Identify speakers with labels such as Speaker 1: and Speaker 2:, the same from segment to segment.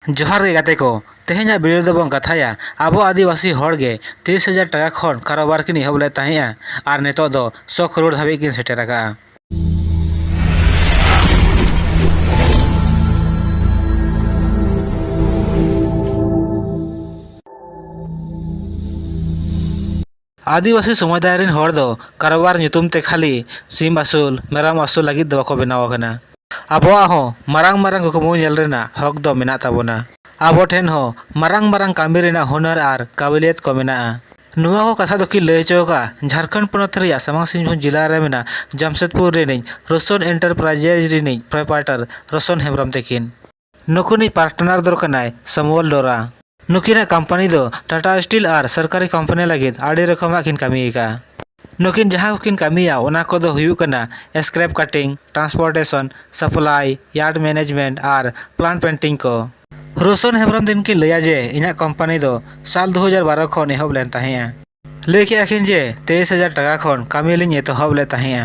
Speaker 1: जोहार गे गाते को तेहेኛ वीडियो दो बन कथाया आबो आदिवासी हॉड़गे 30,000 टाका खन कारोबार किन एहब ले ताहेया आर नितो दो 100 करोड़ धाबी किन सेटेर आका। आदिवासी समुदाय रिन हॉड़ दो कारोबार ᱧᱩᱛᱩᱢ ते खाली सिम आसुल मेराम आसुल लगित दो बाको बनाव आकना। आबोआ हो मारांग मारांग कुकमु नेल रेना हक दो मेना ताबोना। आबो ठेन हो मारांग मारांग कामी रेना हुनर आर काबिलियत को मेना। नुआ को कथा दोकी लय चौका झारखंड पोनोत रिया सामांग सिंहभूम जिला रे मेना जमशेदपुर रेनिज रोशन एंटरप्राइजेज रेनिज प्रोप्राइटर रोशन हेम्ब्रम तेकिन। नुकुनी पार्टनर दो कनाय समोल डोरा। नुकिना कंपनी दो टाटा स्टील आर सरकारी कंपनी लगित आड़ी रकमा किन कामियेका। नुकिन जहाँ किन कामिया ओना को दो हुयु कना scrap cutting, transportation, supply, yard management आर प्लांट पेंटिंग को। रोशन हेम्ब्रम दिन की लया जे इना कंपनी दो साल 2012 खन एहब लेन ताहेया। लय के आखिन जे 23,000 टाका खन कामी लिन एतहब ले ताहेया।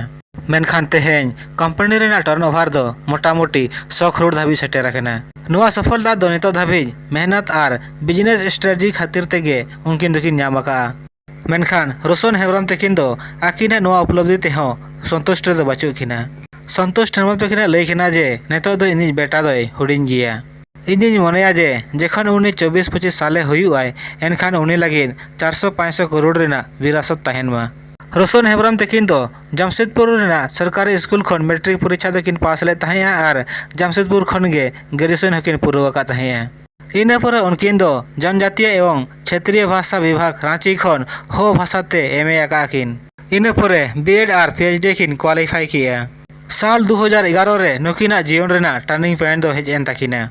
Speaker 1: मेनखान तेहेñ कंपनी रेना टर्नओवर दो मोटामोटी 100 करोड़ धाबी सेटेर आकना। नुआ सफलता दो नितो धाबी मेहनत आर बिजनेस स्ट्रेटजी खातिर तेगे उनकिन दुकिन नाम आका। मेनखान रोशन हेम्ब्रम तेकिन दो आकिना नुआ उपलब्धि तेहो संतुष्ट दो बाचु किना। संतुष्ट हेम्ब्रम तेकिना लय किना जे नितो दो इनिज बेटा दोय हुडिन जिया। इनिज मनेया जे जेखन उनी 24-25 साले हुयुआय एनखान उनी लगिन 400-500 करोड़ रेना विरासत ताहेनमा। रोशन हेम्ब्रम तेकिन दो जमशेदपुर रेना सरकारी स्कूल खन मैट्रिक परीक्षा दोकिन पास ले ताहेया आर जमशेदपुर खन गे ग्रेजुएशन हकिन पूरा का ताहेया। इना पर उनकिन दो जनजातीय एवं क्षेत्रीय भाषा विभाग रांची खन हो भाषाते एमए आकाकिन। इना परे बीएड आर पीएचडी किन क्वालिफाई किया। साल 2011 रे नुकिना जीवन रेना टर्निंग पॉइंट दो हेज एन ताकिना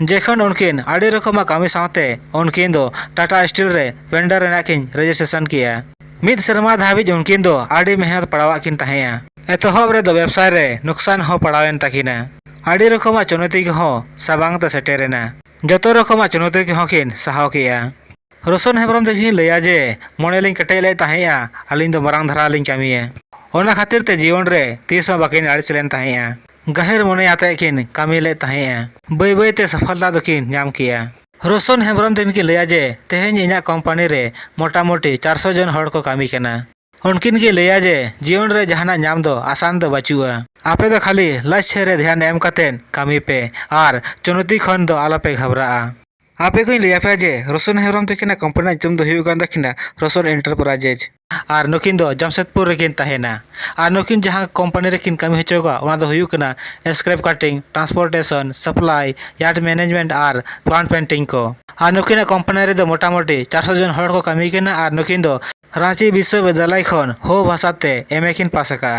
Speaker 1: जेखन उनकिन आड़ी रकमा कामी साथे उनकिन दो टाटा स्टील रे वेंडर रेना किन रजिस्ट्रेशन किया। मिद शर्मा धाबिज उनकिन दो आड़ी मेहनत पड़ावा किन ताहेया। एतहब रे दो व्यवसाय रे नुकसान हो पड़ावेन ताकिना। आड़ी रकमा चुनौती को हो साबांग ते सेटेरेना जतो रकमा चुनौती को किन साहाव किया। रोशन हेम्ब्रम तेकिन लया जे मने लिन कटेज ले ताहेया आलिन दो मारांग धारा लिन कामिया। ओना खातिर ते जीवन रे तीस बाकिन आड़िस लेन ताहेया। गहिर मने आते किन कामी ले ताहेया। बै बै ते सफलता दोकिन नाम किया। रोशन हेम्ब्रम दिन की लया जे तेहेñ इना कंपनी रे मोटामोटी 400 जन हड़ को कामी कना। उनकिन की लया जे जीवन रे जहाना नाम दो आसान दो बचुआ। आपे दो खाली लक्ष्य रे ध्यान एम कतेन कामी पे आर चुनौती खन दो आलापे घबराआ। आपे को लया पे जे रोशन हेम्ब्रम तेकिना कंपनी ᱧᱩᱛᱩᱢ दो हुयु कान दखिना रोशन एंटरप्राइजेज आर नुकिन दो जमशेदपुर रेकिन ताहेना। आर नुकिन जहाँ कंपनी रेकिन कामी हचोगा ओना दो हुयु कना scrap cutting, transportation, supply, yard management आर प्लांट पेंटिंग को। आर नुकिना कंपनी रे दो मोटामोटी 400 जन हड़ को कामी कना आर नुकिन दो रांची विश्वविद्यालय खन हो भाषाते एमए किन पास आका।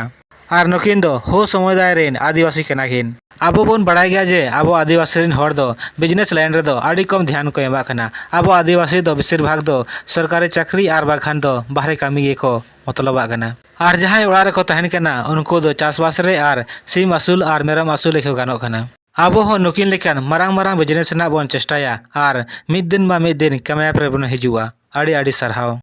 Speaker 1: आर नुकिन दो हो समुदाय रेन आदिवासी कनाकिन। आबो बोन बड़ाय गया जे आबो आदिवासी रिन हड़ दो बिजनेस लाइन रे दो आड़ी कम ध्यान को एमा कना। आबो आदिवासी दो बेसिर भाग दो सरकारी चाकरी आर बाखान दो बाहरे कामी गे को मतलब आगना। आर जहां ओड़ा रे को तहन कना उनको दो चासबास रे आर सिम आसुल आर मेरम आसुल लेखो गानो कना। आबो हो नुकिन लेखान मारांग मारांग बिजनेस ना बोन चेष्टाया आर मिद दिन मा मिद दिन कामयाब रे बोन हिजुआ। आड़ी आड़ी सरहाव।